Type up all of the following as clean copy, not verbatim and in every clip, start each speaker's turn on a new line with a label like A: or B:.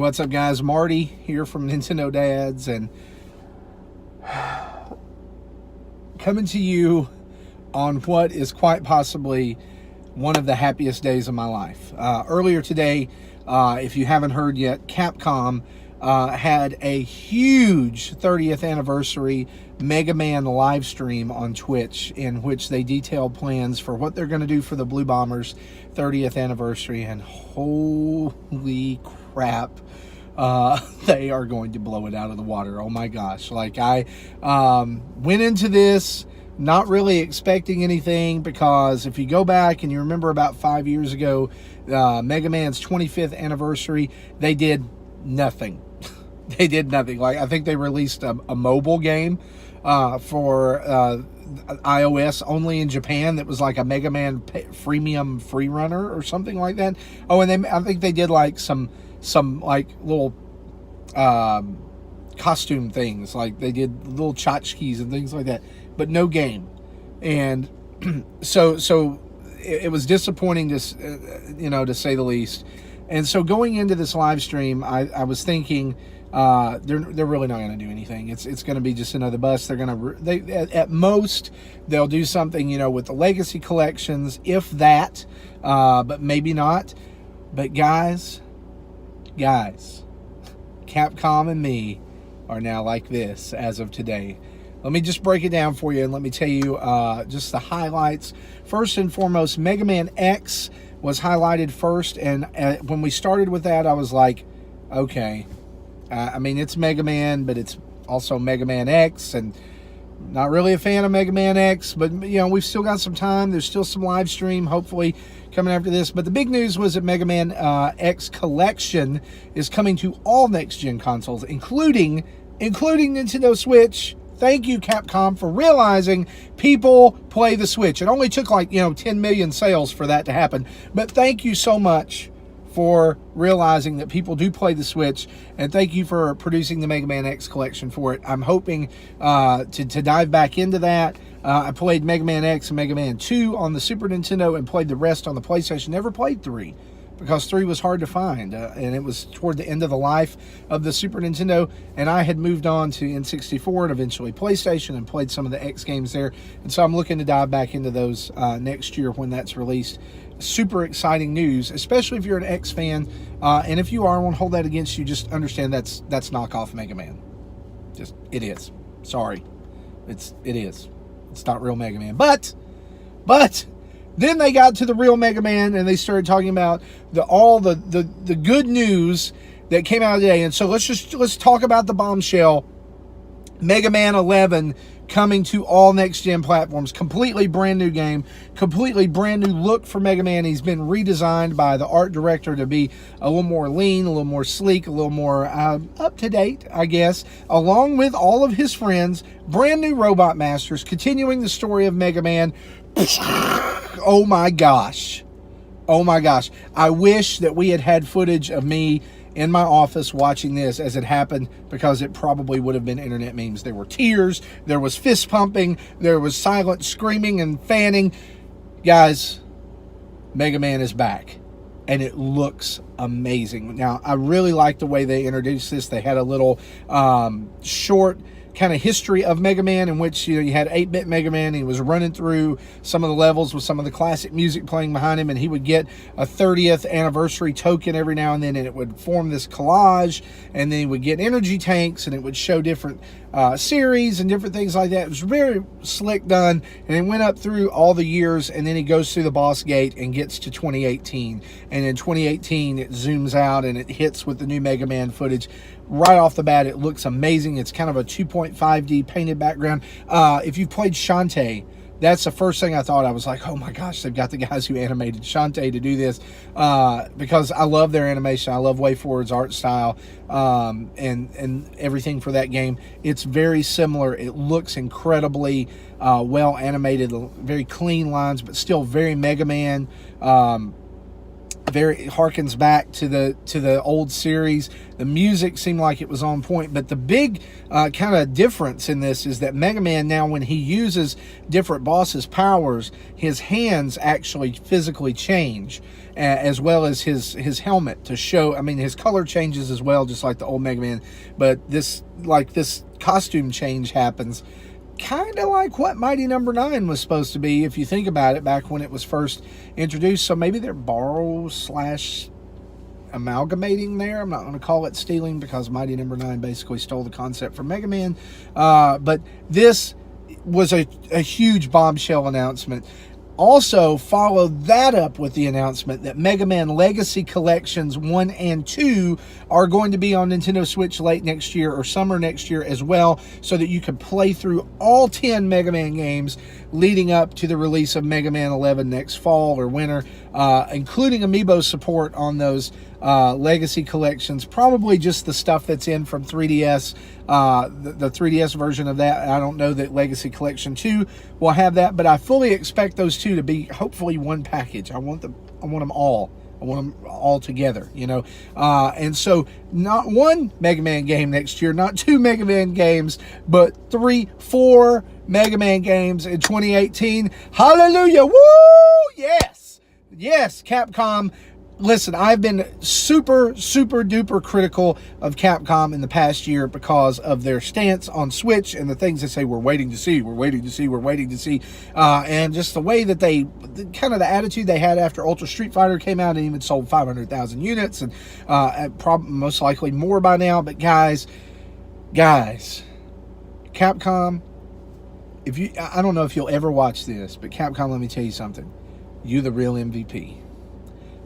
A: what's up, guys? Marty here from Nintendo Dads, and coming to you on what is quite possibly one of the happiest days of my life. Earlier today, if you haven't heard yet, Capcom had a huge 30th anniversary Mega Man live stream on Twitch, in which they detailed plans for what they're going to do for the Blue Bombers 30th anniversary, and holy crap, they are going to blow it out of the water. Oh my gosh. Like, I went into this not really expecting anything, because if you go back and you remember about 5 years ago, Mega Man's 25th anniversary, they did nothing. They did nothing. Like, I think they released a mobile game for iOS only in Japan that was like a Mega Man freemium free runner or something like that. Oh, and then I think they did like some like little costume things, like they did little tchotchkes and things like that, but no game. And so it was disappointing, to say the least. And so going into this live stream, I was thinking, they're really not going to do anything. It's going to be just another bust. They at most they'll do something, with the legacy collections, if that, but maybe not. But guys, Capcom and me are now like this as of today. Let me just break it down for you, and let me tell you just the highlights. First and foremost, Mega Man X was highlighted first, and when we started with that, I was like, okay, I mean, it's Mega Man, but it's also Mega Man X, and not really a fan of Mega Man X, but we've still got some time. There's still some live stream hopefully coming after this. But the big news was that Mega Man X Collection is coming to all next-gen consoles, including Nintendo Switch. Thank you, Capcom, for realizing people play the Switch. It only took 10 million sales for that to happen. But thank you so much for realizing that people do play the Switch, and thank you for producing the Mega Man X collection for it. I'm hoping to dive back into that. I played Mega Man X and Mega Man 2 on the Super Nintendo and played the rest on the PlayStation. Never played 3 because 3 was hard to find, and it was toward the end of the life of the Super Nintendo, and I had moved on to N64 and eventually PlayStation and played some of the X games there. And so I'm looking to dive back into those next year when that's released. Super exciting news, especially if you're an X fan, and if you are, I won't hold that against you. Just understand that's knockoff Mega Man. Just, it is. Sorry, it is. It's not real Mega Man. But then they got to the real Mega Man, and they started talking about all the good news that came out today. And so let's talk about the bombshell. Mega Man 11 coming to all next-gen platforms. Completely brand new game. Completely brand new look for Mega Man. He's been redesigned by the art director to be a little more lean, a little more sleek, a little more up-to-date, I guess, along with all of his friends. Brand new Robot Masters, continuing the story of Mega Man. Oh my gosh. I wish that we had footage of me in my office watching this as it happened, because it probably would have been internet memes. There were tears, there was fist pumping, there was silent screaming and fanning. Guys, Mega Man is back, and it looks amazing. Now, I really like the way they introduced this. They had a little short kind of history of Mega Man, in which you had 8-bit Mega Man, and he was running through some of the levels with some of the classic music playing behind him, and he would get a 30th anniversary token every now and then, and it would form this collage, and then he would get energy tanks, and it would show different series and different things like that. It was very slick done, and it went up through all the years, and then he goes through the boss gate and gets to 2018, and in 2018 it zooms out and it hits with the new Mega Man footage. Right off the bat, it looks amazing. It's kind of a 2.5D painted background. If you've played Shantae, that's the first thing I thought. I was like, oh my gosh, they've got the guys who animated Shantae to do this, because I love their animation. I love WayForward's art style, and everything for that game. It's very similar. It looks incredibly well animated, very clean lines, but still very Mega Man. very harkens back to the old series. The music seemed like it was on point, but the big kind of difference in this is that Mega Man now, when he uses different bosses' powers, his hands actually physically change, as well as his helmet to show. I mean, his color changes as well, just like the old Mega Man. But this costume change happens, kind of like what Mighty Number 9 was supposed to be, if you think about it, back when it was first introduced. So maybe they're amalgamating there. I'm not going to call it stealing, because Mighty Number 9 basically stole the concept from Mega Man. But this was a huge bombshell announcement. Also followed that up with the announcement that Mega Man Legacy Collections 1 and 2 are going to be on Nintendo Switch late next year or summer next year as well, so that you can play through all 10 Mega Man games leading up to the release of Mega Man 11 next fall or winter, including amiibo support on those Legacy Collections. Probably just the stuff that's in from 3DS, the 3DS version of that. I don't know that Legacy Collection 2 will have that, but I fully expect those two to be hopefully one package. I want them all. I want them all together, you know. And so not one Mega Man game next year, not two Mega Man games, but 3-4 Mega Man games in 2018. Hallelujah! Woo! Yes! Yes, Capcom. Listen, I've been super, super duper critical of Capcom in the past year because of their stance on Switch and the things they say, we're waiting to see, and just the way that kind of the attitude they had after Ultra Street Fighter came out and even sold 500,000 units, and most likely more by now. But guys, Capcom, I don't know if you'll ever watch this, but Capcom, let me tell you something. You the real MVP.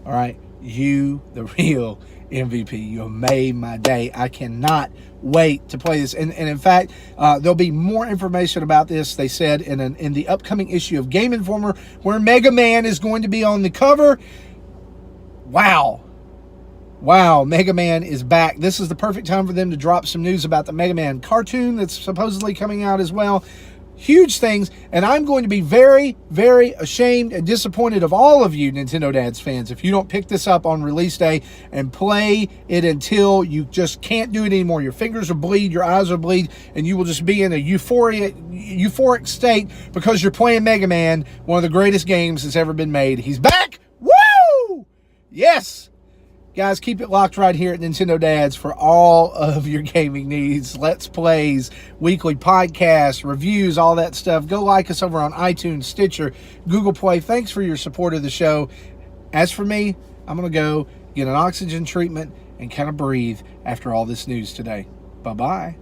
A: All right, you, the real MVP. You made my day. I cannot wait to play this. And in fact, there'll be more information about this, they said, in the upcoming issue of Game Informer, where Mega Man is going to be on the cover. Wow, Mega Man is back. This is the perfect time for them to drop some news about the Mega Man cartoon that's supposedly coming out as well. Huge things, and I'm going to be very, very ashamed and disappointed of all of you Nintendo Dads fans if you don't pick this up on release day and play it until you just can't do it anymore. Your fingers will bleed, your eyes will bleed, and you will just be in a euphoric state because you're playing Mega Man, one of the greatest games that's ever been made. He's back! Woo! Yes! Guys, keep it locked right here at Nintendo Dads for all of your gaming needs. Let's Plays, weekly podcasts, reviews, all that stuff. Go like us over on iTunes, Stitcher, Google Play. Thanks for your support of the show. As for me, I'm going to go get an oxygen treatment and kind of breathe after all this news today. Bye-bye.